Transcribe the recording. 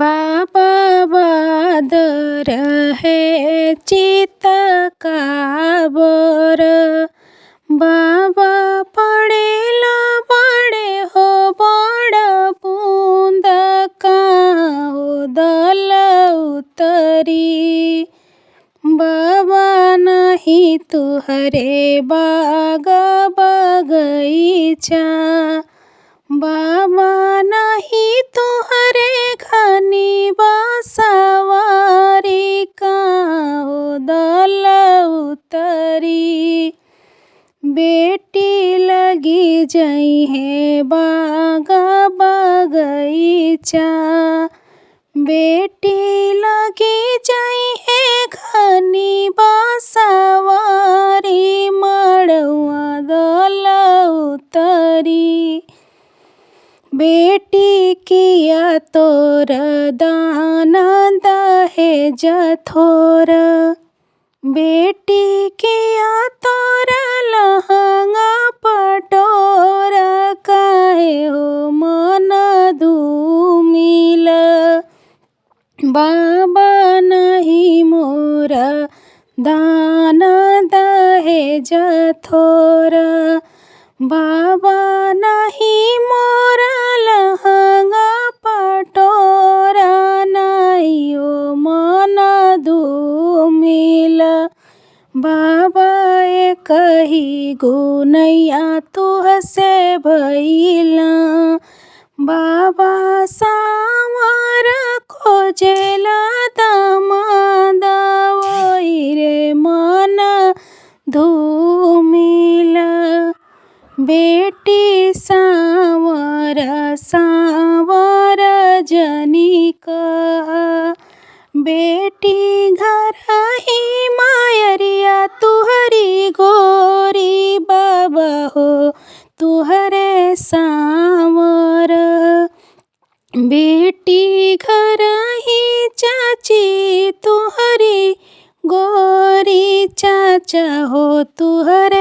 बाबा बादर है चित काबर। बाबा पड़ेला बड़े हो बड़ बूंद काओ दल उतरी। बाबा नहीं तुहरे बाग बगीचा। बाबा नहीं तुहरे घनी बसवारी काओ दल उतरी। बेटी लगी जई है बाग बगीचा। बेटी लगी जई है घनी बसवारी मड़ुआ दल उतरी। बेटी किया तोर दान दहेज थोर। बेटी किया तोर लहंगा पटोर काहे हो मन धूमिल। बाबा नहीं मोर दान दहेज थोर। बाबा नहीं मोर लहंगा पटोरा नहीं ओ मन धूमिल। बाबा एक ही गुनैया तुहसे भइला। बाबा सांवर खोजेला दामाद वही रे मन धूमिल। बेटी सांवर सांवर जनी कहा। बेटी घर ही मायरिया तुहरी गोरी। बाबा हो तुहरे सांवर। बेटी घर ही चाची तुहरी गोरी। चाचा हो तुहरे